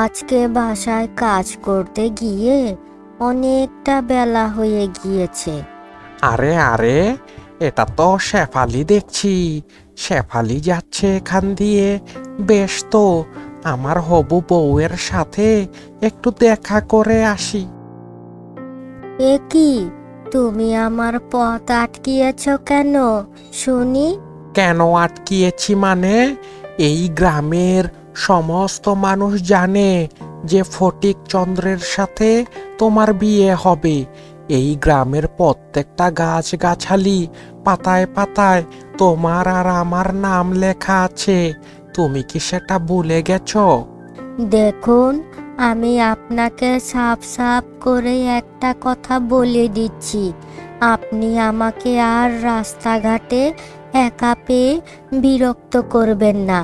আজকে বাসায় কাজ করতে গিয়ে অনেকটা বেলা হয়ে গিয়েছে। আরে আরে, এটা তো শেফালি দেখছি। শেফালি যাচ্ছে এখান দিয়ে। বেশ তো, আমার হবু বউয়ের সাথে একটু দেখা করে আসি। এ কি, তুমি আমার পথ আটকিয়েছ কেন শুনি? কেন আটকিয়েছি মানে? এই গ্রামের সমস্ত মানুষ জানে যে ফটিক চন্দ্রের সাথে তোমার বিয়ে হবে। এই গ্রামের প্রত্যেকটা গাছগাছালি, পাতায় পাতায় তোমার আর আমার নাম লেখা আছে। তুমি কি সেটা ভুলে গেছো? দেখুন, আমি আপনাকে সাফ সাফ করে একটা কথা বলে দিচ্ছি। আপনি আমাকে আর রাস্তাঘাটে একা পেয়ে বিরক্ত করবেন না,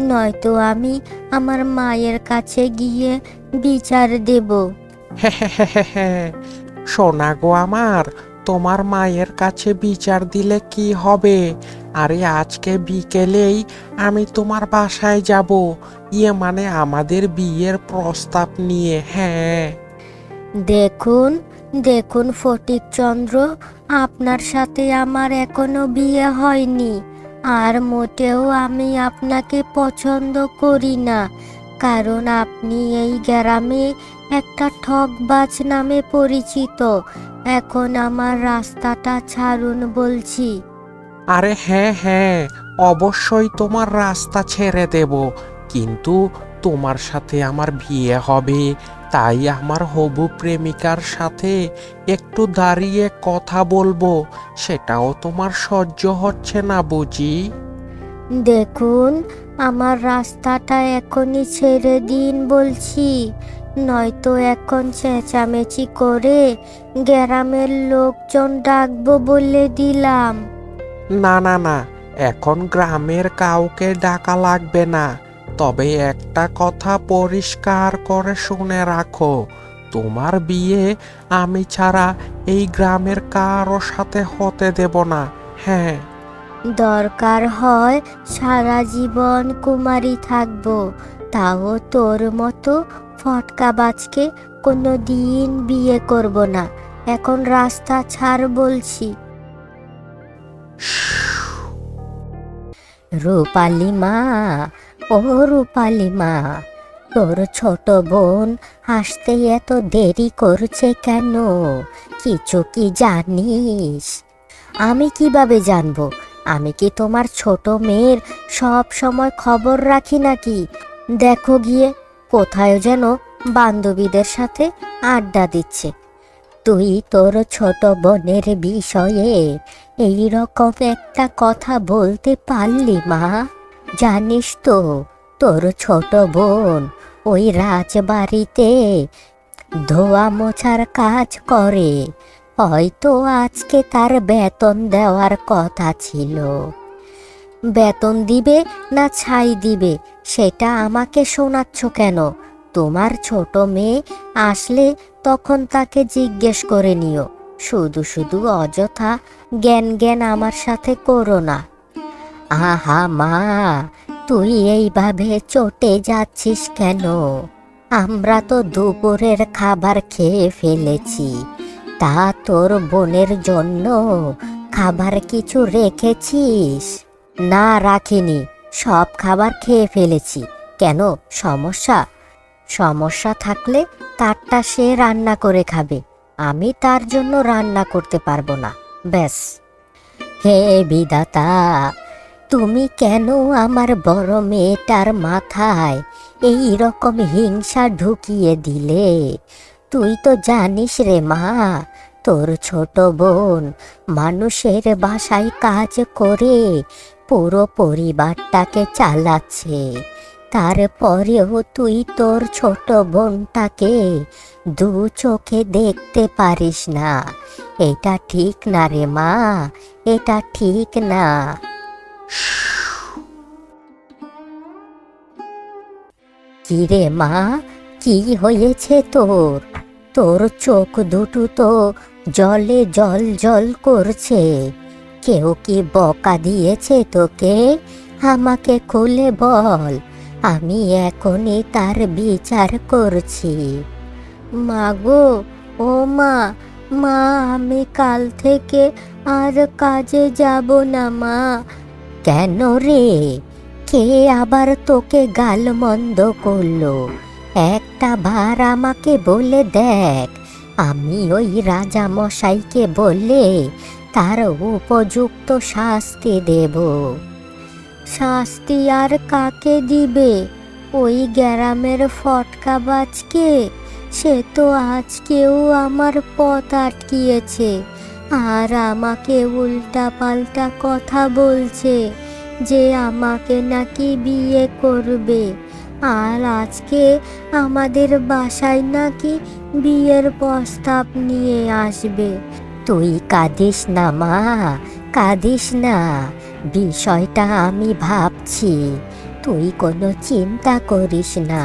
নয়তো আমি আমার মায়ের কাছে গিয়ে বিচার দেব। সোনা গো আমার, তোমার মায়ের কাছে বিচার দিলে কি হবে? আরে আজকে বিকেলেই আমি তোমার বাসায় যাব। মানে আমাদের বিয়ের প্রস্তাব নিয়ে। হ্যাঁ, দেখুন দেখুন ফটিকচন্দ্র, আপনার সাথে আমার এখনো বিয়ে হয়নি। আর মোটেও আমি আপনাকে পছন্দ করি না, কারণ আপনি এই গ্রামে একটা ঠকবাজ নামে পরিচিত। এখন আমার রাস্তাটা ছাড়ুন বলছি। আরে হ্যাঁ হ্যাঁ, অবশ্যই তোমার রাস্তা ছেড়ে দেব, কিন্তু তোমার সাথে আমার বিয়ে হবে। তাই আমার হবু প্রেমিকার সাথে একটু দাঁড়িয়ে কথা বলবো, সেটাও তোমার সহ্য হচ্ছে না বুঝি? দেখুন, আমার রাস্তাটা এখনই ছেড়ে দিন বলছি, নয়তো এখন চেঁচামেচি করে গ্রামের লোকজন ডাকবো বলে দিলাম। না না না, এখন গ্রামের কাউকে ডাকা লাগবে না। তবে একটা কথা পরিষ্কার করে শুনে রাখো, তোমার বিয়ে আমি ছাড়া এই গ্রামের কারো সাথে হতে দেব না। হ্যাঁ, দরকার হয় সারা জীবন কুমারী থাকবো, তাও তোর মতো ফটকাবাজকে কোনো দিন বিয়ে করব না। এখন রাস্তা ছাড় বলছি। রূপালি মা, ও রূপালি মা, তোর ছোট বোন আসতে এত দেরি করছে কেন? কিছু কি জানিস? আমি কিভাবে জানবো? আমি কি তোমার ছোট মেয়ের সব সময় খবর রাখি নাকি? দেখো গিয়ে, কোথায় যেন বান্ধবীদের সাথে আড্ডা দিচ্ছে। তুই তোর ছোট বোনের বিষয়ে এই রকম একটা কথা বলতে পারলি মা? জানিস তো, তোর ছোট বোন ওই রাজবাড়িতে ধোয়া মোছার কাজ করে। হয়তো আজকে তার বেতন দেওয়ার কথা ছিল। বেতন দিবে না ছাই দিবে সেটা আমাকে শোনাচ্ছ কেন? তোমার ছোট মেয়ে আসলে তখন তাকে জিজ্ঞেস করে নিও। শুধু শুধু অযথা জ্ঞান জ্ঞান আমার সাথে করো না। আহা মা, তুই এইভাবে চটে যাচ্ছিস কেন? আমরা তো দুপুরের খাবার খেয়ে ফেলেছি। তা তোর বোনের জন্য খাবার কিছু রেখেছিস? না, রাখিনি, সব খাবার খেয়ে ফেলেছি। কেন, সমস্যা? সমস্যা থাকলে তারটা সে রান্না করে খাবে, আমি তার জন্য রান্না করতে পারবো না, ব্যাস। হে বিধাতা, তুমি কেন আমার বড় মেয়েটার মাথায় এই রকম হিংসা ঢুকিয়ে দিলে? তুই তো জানিস রে মা, তোর ছোট বোন মানুষের বাসায় কাজ করে পুরো পরিবারটাকে চালাচ্ছে। তারপরেও তুই তোর ছোট বোনটাকে দু চোখে দেখতে পারিস না। এটা ঠিক না রে মা, এটা ঠিক না। কি রে মা, কি হয়েছে তোর? তোর চোখ দুটো তো জলে জল জল করছে। কেউ কি বকা দিয়েছে তোকে? আমাকে খুলে বল, আমি এখনই তার বিচার করছি। মা গো, ও মা, মা আমি কাল থেকে আর কাজে যাব না মা। কেন রে? কে আবার তোকে গালমন্দ করলো? একটা বার আমাকে বলে দেখ, আমি ওই রাজা মশাইকে বলে তার উপযুক্ত শাস্তি দেব। শাস্তি আর কাকে দিবে? ওই গ্রামের ফটকাবাজকে। সে তো আজকেও আমার পথ আটকিয়েছে আর আমাকে উল্টা পাল্টা কথা বলছে যে আমাকে নাকি বিয়ে করবে, আর আজকে আমাদের বাসায় নাকি বিয়ের প্রস্তাব নিয়ে আসবে। তুই কাঁদিস না মা, কাঁদিস না। বিষয়টা আমি ভাবছি, তুই কোনো চিন্তা করিস না।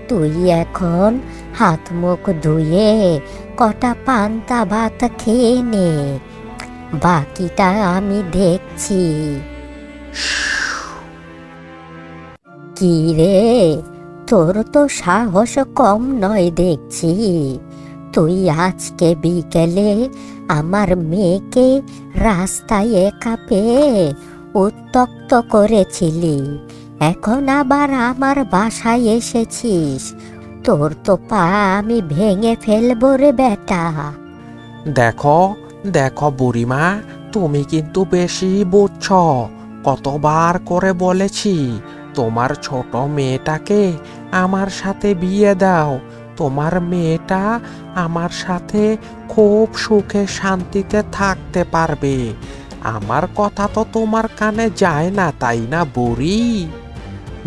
তুই এখন হাত মুখ ধুয়ে কটা পান্তা ভাত খেয়ে নে, বাকিটা আমি দেখছি। কি রে, তোর তো সাহস কম নয় দেখছি। তুই আজকে বিকেলে আমার মেয়েকে রাস্তায় একা পেয়ে উত্ত্যক্ত করেছিলি, এখন আবার আমার বাসায় এসেছিস। তোর তো পা আমি ভেঙে ফেলবো রে বেটা। দেখো দেখো বুড়িমা, তুমি কিন্তু বেশি বুঝছ। কতবার করে বলেছি তোমার ছোট মেয়েটাকে আমার সাথে বিয়ে দাও। তোমার মেয়েটা আমার সাথে খুব সুখে শান্তিতে থাকতে পারবে। আমার কথা তো তোমার কানে যায় না, তাই না বুড়ি?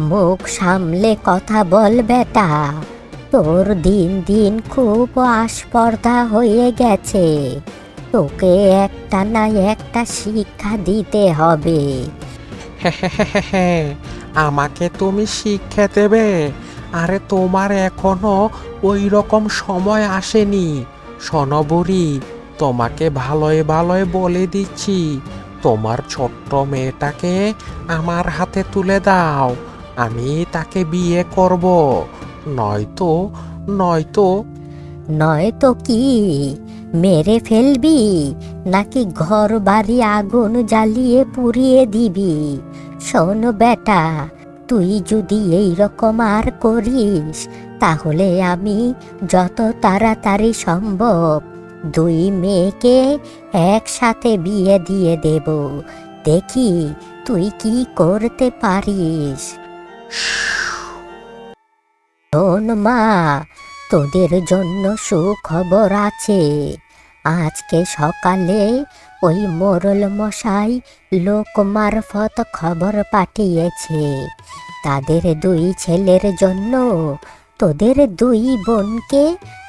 মুখ সামলে কথা বল বেটা, তোর দিন দিন খুব আস্পর্ধা হয়ে গেছে। তোকে একটা না একটা শিক্ষা দিতে হবে। আমাকে তুমি শিক্ষা দেবে? আরে তোমার এখনো ওই রকম সময় আসেনি। শোনো বুড়ি, তোমাকে ভালোই ভালোই বলে দিচ্ছি, তোমার ছোট্ট মেয়েটাকে আমার হাতে তুলে দাও, আমি তাকে বিয়ে করব। নয়তো নয়তো নয়তো কি মেরে ফেলবি, নাকি ঘর বাড়ি আগুন জ্বালিয়ে পুড়িয়ে দিবি? শোন বেটা, তুই যদি এই রকম আর করিস, তাহলে আমি যত তাড়াতাড়ি সম্ভব দুই মেয়েকে একসাথে বিয়ে দিয়ে দেব। দেখি তুই কি করতে পারিস। শোন মা, তোদের জন্য সুখবর আছে। আজকে সকালে ওই মোরল মশাই লোক মারফত খবর পাঠিয়েছে, তাদের দুই ছেলের জন্য তোদের দুই বোনকে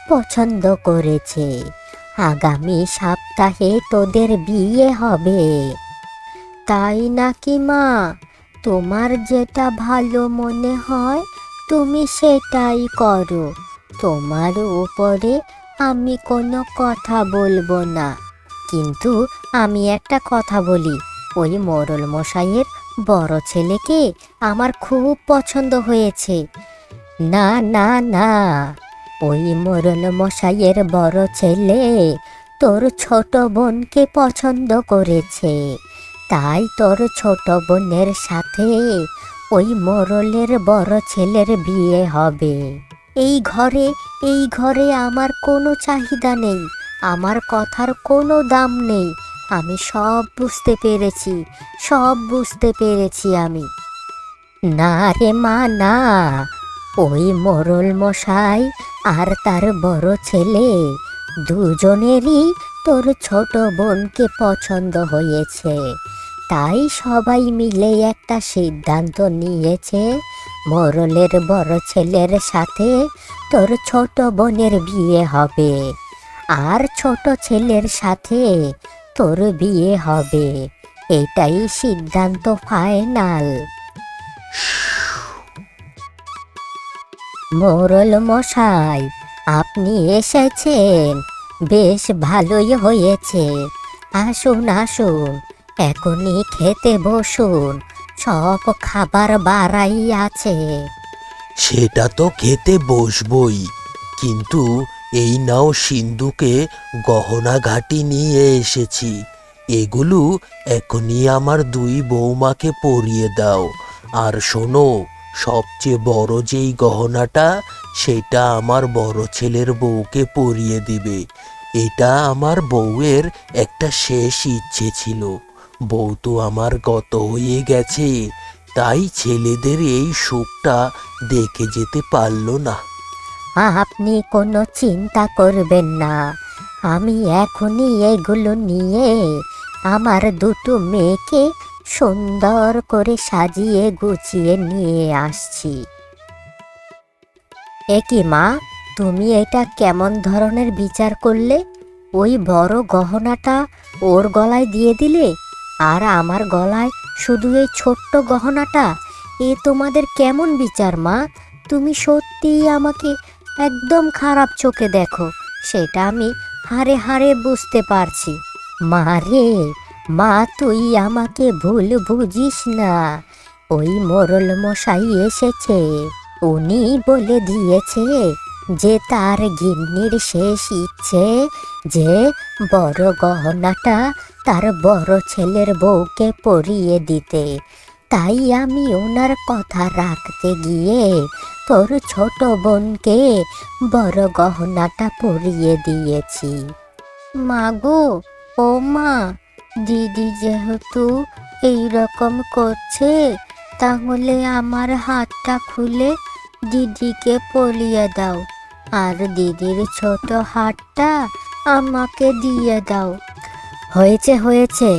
পছন্দ করেছে। আগামী সপ্তাহে তোদের বিয়ে হবে। তাই নাকি মা? তোমার যেটা ভালো মনে হয় তুমি সেটাই করো। তোমার উপরে আমি কোনো কথা বলবো না। কিন্তু আমি একটা কথা বলি, ওই মোড়ল মশাইয়ের বড় ছেলেকে আমার খুব পছন্দ হয়েছে। না না না, ওই মোড়ল মশাইয়ের বড় ছেলে তোর ছোট বোনকে পছন্দ করেছে, তাই তোর ছোট বোনের সাথে ওই মোড়লের বড় ছেলের বিয়ে হবে। এই ঘরে আমার কোনো চাহিদা নেই, আমার কথার কোনো দাম নেই। আমি সব বুঝতে পেরেছি, সব বুঝতে পেরেছি আমি। না রে মা না, ওই মোড়ল মশাই আর তার বড় ছেলে দুজনেরই তোর ছোট বোনকে পছন্দ হয়েছে, তাই সবাই মিলে একটা সিদ্ধান্ত নিয়েছে মোড়লের বড় ছেলের সাথে তোর ছোট বোনের বিয়ে হবে, আর ছোট ছেলের সাথে তোর বিয়ে হবে। এটাই সিদ্ধান্ত ফাইনাল। মোড়ল মশাই, আপনি এসেছেন, বেশ ভালোই হয়েছে। আসুন আসুন, এখনই খেতে বসুন, সব খাবার বাড়াই আছে। সেটা তো খেতে বসবই, কিন্তু এই নাও সিন্ধুকে গহনা ঘাটি নিয়ে এসেছি। এগুলো এখনই আমার দুই বৌমাকে পরিয়ে দাও। আর শোনো, সবচেয়ে বড় যেই গহনাটা, সেটা আমার বড় ছেলের বউকে পরিয়ে দিবে। এটা আমার বউয়ের একটা শেষ ইচ্ছে ছিল। বউ তো আমার গত হয়ে গেছে, তাই ছেলেদের এই সুখটা দেখে যেতে পারল না। আপনি কোনো চিন্তা করবেন না, আমি এখনই এগুলো নিয়ে আমার দুটো মেয়েকে সুন্দর করে সাজিয়ে গুছিয়ে নিয়ে আসছি। এ কি মা, তুমি এটা কেমন ধরনের বিচার করলে? ওই বড় গহনাটা ওর গলায় দিয়ে দিলে, আর আমার গলায় শুধু এই ছোট্ট গহনাটা। এ তোমাদের কেমন বিচার মা? তুমি সত্যিই আমাকে একদম খারাপ চোখে দেখো, সেটা আমি হাড়ে হাড়ে বুঝতে পারছি। মা রে মা, তুই আমাকে ভুল বুঝিস না। ওই মোড়ল মশাই এসেছে, উনি বলে দিয়েছে যে তার গিন্নির শেষ ইচ্ছে যে বড় গহনাটা তার বড় ছেলের বউকে পরিয়ে দিতে। তাই আমি ওনার কথা রাখতে গিয়ে তোর ছোট বোনকে বড় গহনাটা পরিয়ে দিয়েছি। মাগো, ও মা, দিদি যেহেতু এই রকম করছে, তাহলে আমার হাতটা খুলে দিদিকে পরিয়ে দাও, আর দিদির ছোট হাতটা আমাকে দিয়ে দাও। হয়েছে হয়েছে,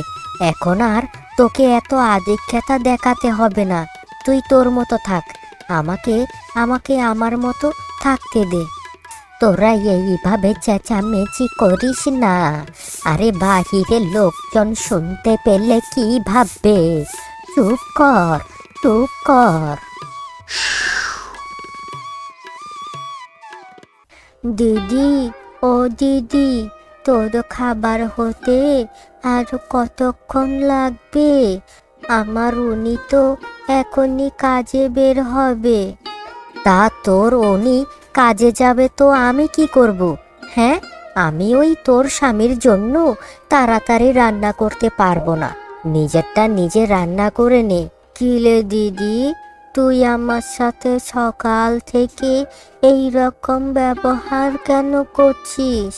এখন আর তোকে এত আদিক্ষেতা দেখাতে হবে না। তুই তোর মতো থাক, আমাকে আমাকে আমার মতো থাকতে দে। তোরা এইভাবে চেঁচামেচি করিস না, আরে বাহিরে লোকজন শুনতে পেলে কি ভাববে? চুপ কর, চুপ কর। দিদি, ও দিদি, তোর খাবার হতে আর কতক্ষণ লাগবে? আমার উনি তো এখনই কাজে বের হবে। তা তোর উনি কাজে যাবে তো আমি কি করব? হ্যাঁ, আমি ওই তোর স্বামীর জন্য তাড়াতাড়ি রান্না করতে পারবো না। নিজেরটা নিজে রান্না করে নে। কিলে দিদি, তুই আমার সাথে সকাল থেকে এই রকম ব্যবহার কেন করছিস?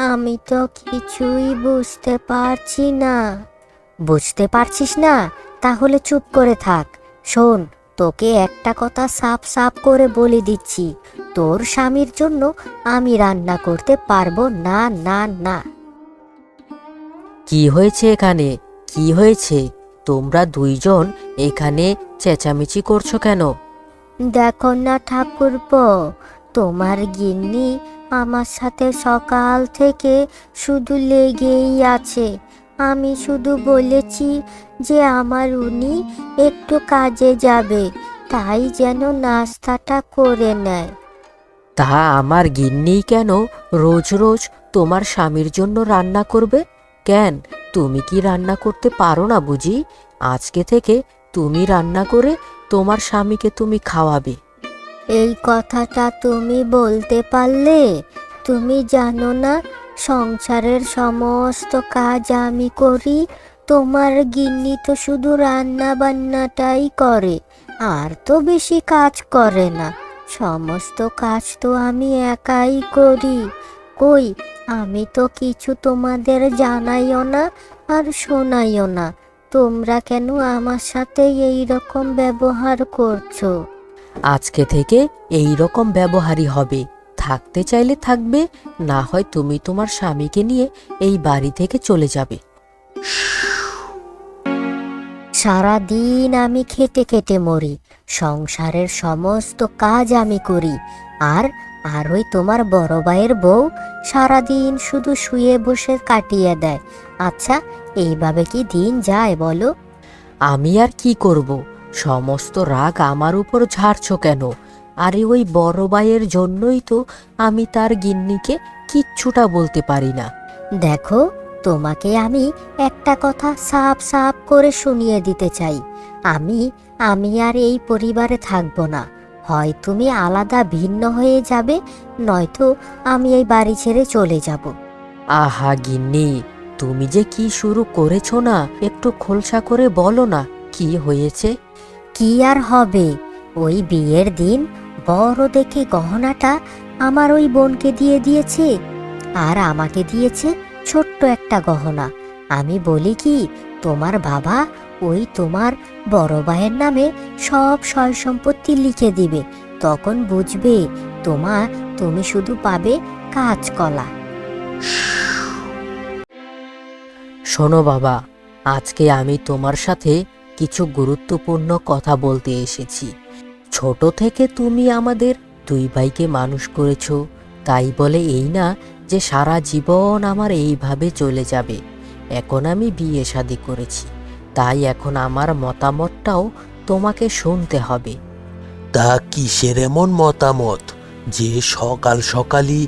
আমি তো কিছুই বুঝতে পারছি না। বুঝতে পারছিস না? তাহলে চুপ করে থাক। শোন, তোকে একটা কথা সাফ সাফ করে বলে দিচ্ছি, তোর স্বামীর জন্য আমি রান্না করতে পারবো না, না না। কি হয়েছে এখানে? কি হয়েছে? তোমরা দুইজন এখানে চেঁচামেচি করছো কেন? দেখো না ঠাকুরপো, তোমার গিন্নি আমার সাথে সকাল থেকে শুধু লেগেই আছে। আমি শুধু বলেছি যে আমার উনি একটু কাজে যাবে, তাই যেন নাস্তাটা করে নেয়। তা আমার গিন্নি কেন রোজ রোজ তোমার স্বামীর জন্য রান্না করবে? কেন, তুমি কি রান্না করতে পারো না বুঝি? আজকে থেকে তুমি রান্না করে তোমার স্বামীকে তুমি খাওয়াবে। এই কথাটা তুমি বলতে পারলে? তুমি জানো না সংসারের সমস্ত কাজ আমি করি, তোমার গিন্নি তো শুধু রান্না বান্নাটাই করে, আর তো বেশি কাজ করে না। সমস্ত কাজ তো আমি একাই করি। কই, আমি তো কিছু তোমাদের জানাইও না আর শোনাইও না। তোমরা কেন আমার সাথে এই রকম ব্যবহার করছো? আজকে থেকে এই রকম ব্যবহারই হবে। থাকতে চাইলে থাকবে, না হয় তুমি তোমার স্বামীকে নিয়ে এই বাড়ি থেকে চলে যাবে। সারাদিন আমি খেটে খেটে মরি, সংসারের সমস্ত কাজ আমি করি, আর আর ওই তোমার বড় ভাইয়ের বউ সারাদিন শুধু শুয়ে বসে কাটিয়ে দেয়। আচ্ছা, এইভাবে কি দিন যায় বলো? আমি আর কি করব? সমস্ত রাগ আমার উপর ঝাড়ছো কেন? আরে ওই বড় ভাইয়ের জন্যই তো আমি তার গিন্নিকে কিচ্ছুটা বলতে পারি না। দেখো, তোমাকে আমি একটা কথা সাফ সাফ করে শুনিয়ে দিতে চাই। আমি আমি আর এই পরিবারে থাকবো না। হয় তুমি আলাদা ভিন্ন হয়ে যাবে, নয়তো আমি এই বাড়ি ছেড়ে চলে যাব। আহা গিন্নি, তুমি যে কি শুরু করেছো না, একটু খোলসা করে বলো না, কি হয়েছে? কি আর হবে, ওই বিয়ের দিন বড় দেখে গহনাটা আমার ওই বোনকে দিয়ে দিয়েছে, আর আমাকে দিয়েছে ছোট্ট একটা গহনা। আমি বলি কি, তোমার বাবা ওই তোমার বড় ভাইয়ের নামে সব সয় সম্পত্তি লিখে দিবে, তখন বুঝবে তুমি শুধু পাবে কাঁচকলা। শোনো বাবা, আজকে আমি তোমার সাথে কিছু গুরুত্বপূর্ণ কথা বলতে এসেছি। ছোট থেকে তুমি আমাদের দুই ভাইকে মানুষ করেছো, তাই বলে এই না যে সারা জীবন আমার এইভাবে চলে যাবে। এখন আমি বিয়ে শাদী করেছি, তাই এখন আমার মতামতটাও তোমাকে শুনতে হবে। তা কিসের এমন মতামত যে সকাল সকালই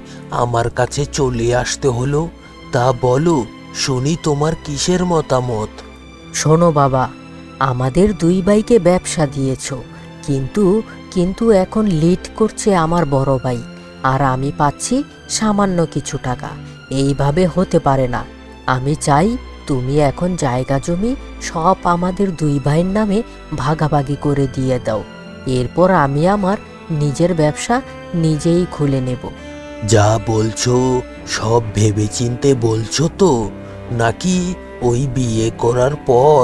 আমার কাছে চলে আসতে হলো? তা বলো শুনি, তোমার কিসের মতামত? শোনো বাবা, আমাদের দুই ভাইকে ব্যবসা দিয়েছো, কিন্তু কিন্তু এখন লিড করছে আমার বড় ভাই, আর আমি পাচ্ছি সামান্য কিছু টাকা। এইভাবে হতে পারে না। আমি চাই তুমি এখন জায়গা জমি সব আমাদের দুই ভাইয়ের নামে ভাগাভাগি করে দিয়ে দাও। এরপর আমি আমার নিজের ব্যবসা নিজেই খুলে নেব। যা বলছো সব ভেবেচিন্তে বলছো তো, নাকি ওই বিয়ে করার পর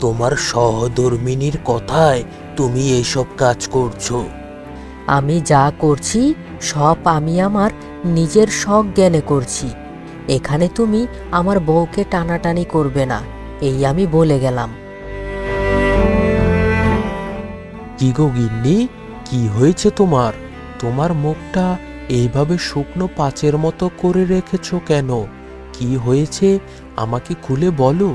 তোমার সহধর্মিনীর কথায় তুমি এসব কাজ করছো? আমি যা করছি সব আমি আমার নিজের সজ্ঞানে করছি। এখানে তুমি আমার বউকে টানাটানি করবে না, এই আমি বলে গেলাম। কি গো গিন্নি, কি হয়েছে তোমার? তোমার মুখটা এইভাবে শুকনো পাঁচের মতো করে রেখেছো কেন? কি হয়েছে আমাকে খুলে বলো।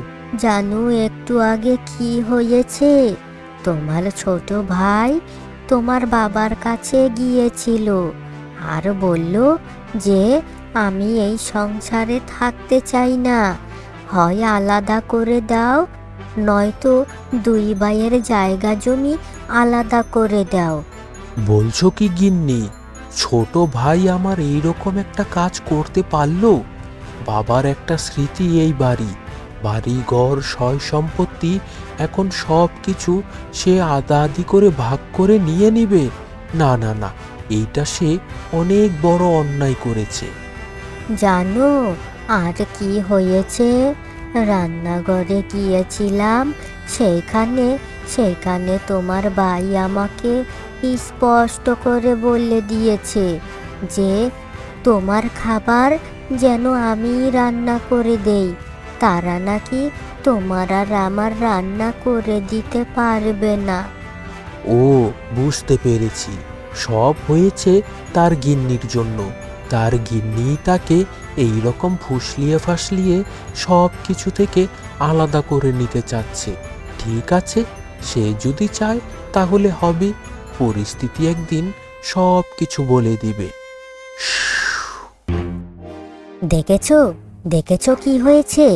জানো একটু আগে কি হয়েছে? তোমার ছোট ভাই তোমার বাবার কাছে গিয়েছিল আর বলল যে আমি এই সংসারে থাকতে চাই না, হয় আলাদা করে দাও, নয়তো দুই ভাইয়ের জায়গা জমি আলাদা করে দাও। বলছো কি গিন্নি, ছোট ভাই আমার এইরকম একটা কাজ করতে পারলো? বাবার একটা স্মৃতি এই বাড়ি, বাড়ি ঘর সয় সম্পত্তি, এখন সব কিছু সে আদা আদি করে ভাগ করে নিয়ে নিবে? না না না, এইটা সে অনেক বড় অন্যায় করেছে। জানো আর কি হয়েছে? রান্নাঘরে গিয়েছিলাম, সেইখানে তোমার ভাই আমাকে স্পষ্ট করে বলে দিয়েছে যে তোমার খাবার যেন আমি রান্না করে দেই, তারা নাকি তোমার আর আমার রান্না করে দিতে পারবে না। ও, বুঝতে পেরেছি, সব হয়েছে তার গিন্নির জন্য। তার গিন্নি তাকে এই রকম ফুসলিয়ে ফাসলিয়ে সব কিছু থেকে আলাদা করে নিতে চাচ্ছে। ঠিক আছে, সে যদি চায় তাহলে হবে, পরিস্থিতি একদিন সব কিছু বলে দিবে। দেখেছো দেখেছো কি হয়েছে?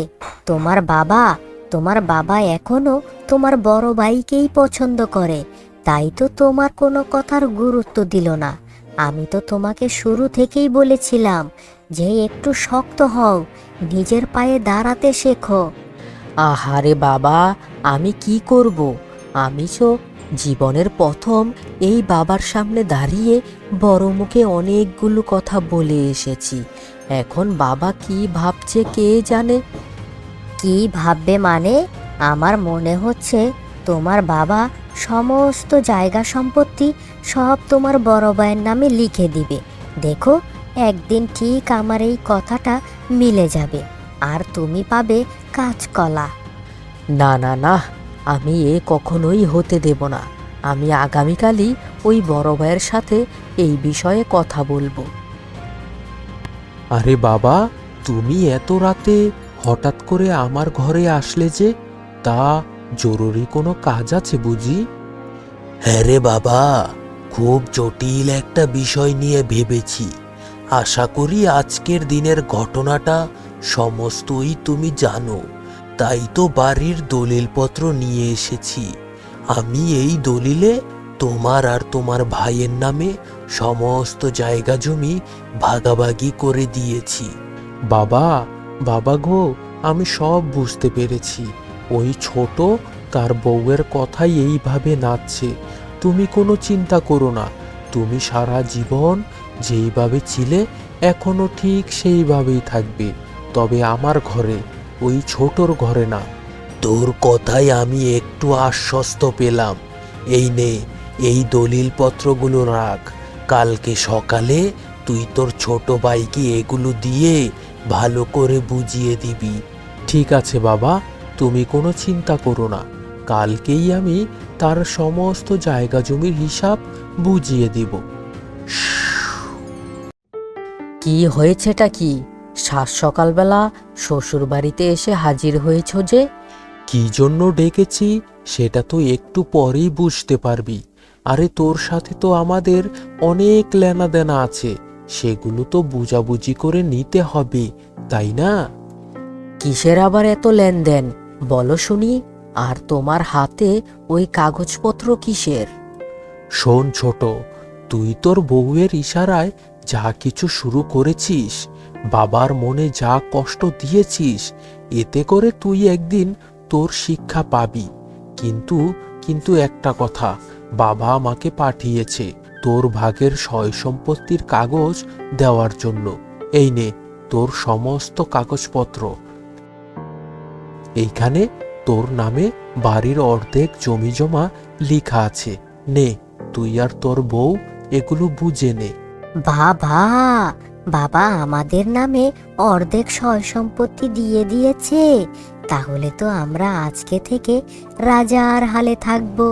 তোমার বাবা এখনো তোমার বড় ভাইকেই পছন্দ করে, তাই তো তোমার কোনো কথার গুরুত্ব দিল না। আমি তো তোমাকে শুরু থেকেই বলেছিলাম যে একটু শক্ত হও, নিজের পায়ে দাঁড়াতে শেখো। আহারে বাবা, আমি কি করব? আমি তো জীবনের প্রথম এই বাবার সামনে দাঁড়িয়ে বড় মুখে অনেকগুলো কথা বলে এসেছি। এখন বাবা কি ভাবছে কে জানে। কি ভাববে মানে? আমার মনে হচ্ছে তোমার বাবা সমস্ত জায়গা সম্পত্তি সব তোমার বড় ভাইয়ের নামে লিখে দিবে। দেখো, একদিন ঠিক আমার এই কথাটা মিলে যাবে, আর তুমি পাবে কাঁচকলা। না না না, আমি এ কখনোই হতে দেব না। আমি আগামীকালই ওই বড় ভাইয়ের সাথে এই বিষয়ে কথা বলবো। আরে বাবা, তুমি এত রাতে হঠাৎ করে আমার ঘরে আসলে যে? তা জরুরি কোনো কাজ আছে বুঝি? হ্যাঁ রে বাবা, খুব জটিল একটা বিষয় নিয়ে ভেবেছি। আশা করি আজকের দিনের ঘটনাটা সমস্তই তুমি জানো, তাই তো বাড়ির দলিলপত্র নিয়ে এসেছি। আমি এই দলিলে তোমার আর তোমার ভাইয়ের নামে সমস্ত জায়গা জমি ভাগাভাগি করে দিয়েছি। বাবা, বাবা গো, আমি সব বুঝতে পেরেছি। ওই ছোট তার বউয়ের কথাই এইভাবে নাচছে। তুমি কোনো চিন্তা করো না। তুমি সারা জীবন যেইভাবে ছিলে এখনো ঠিক সেইভাবেই থাকবে, তবে আমার ঘরে, ওই ছোটর ঘরে না। তোর কথায় আমি একটু আশ্বস্ত পেলাম। এই নে, এই দলিলপত্রগুলো রাখ। কালকে সকালে তুই তোর ছোট ভাইকে এগুলো দিয়ে ভালো করে বুঝিয়ে দিবি। ঠিক আছে বাবা, তুমি কোনো চিন্তা করো না। কালকেই আমি তার সমস্ত জায়গা জমির হিসাব বুঝিয়ে দিব। কি হয়েছেটা কি? সাত সকালবেলা শ্বশুর বাড়িতে এসে হাজির হয়েছ যে? কি জন্য ডেকেছি সেটা তো একটু পরেই বুঝতে পারবি। আরে তোর সাথে তো আমাদের অনেক লেনাদেনা আছে, সেগুলো তো বুঝাবুঝি করে নিতে হবে, তাই না? কিসের আবার এত লেনদেন বলো শুনি? আর তোমার হাতে ওই কাগজপত্র কিসের? শোন ছোট, তুই তোর বউয়ের ইশারায় যা কিছু শুরু করেছিস, বাবার মনে যা কষ্ট দিয়েছিস, এতে করে তুই একদিন তোর শিক্ষা পাবি। কিন্তু কিন্তু একটা কথা, বাবা আমাকে পাঠিয়েছে তোর ভাগের সয় সম্পত্তির কাগজ দেওয়ার জন্য। এই নে তোর সমস্ত কাগজপত্র। এইখানে তোর নামে বাড়ির অর্ধেক জমি জমা লেখা আছে। নে, তুই আর তোর বউ এগুলো বুঝে নে। বাবা, বাবা আমাদের নামে অর্ধেক সয় সম্পত্তি দিয়ে দিয়েছে। তাহলে তো আমরা আজকে থেকে রাজার হালে থাকবো।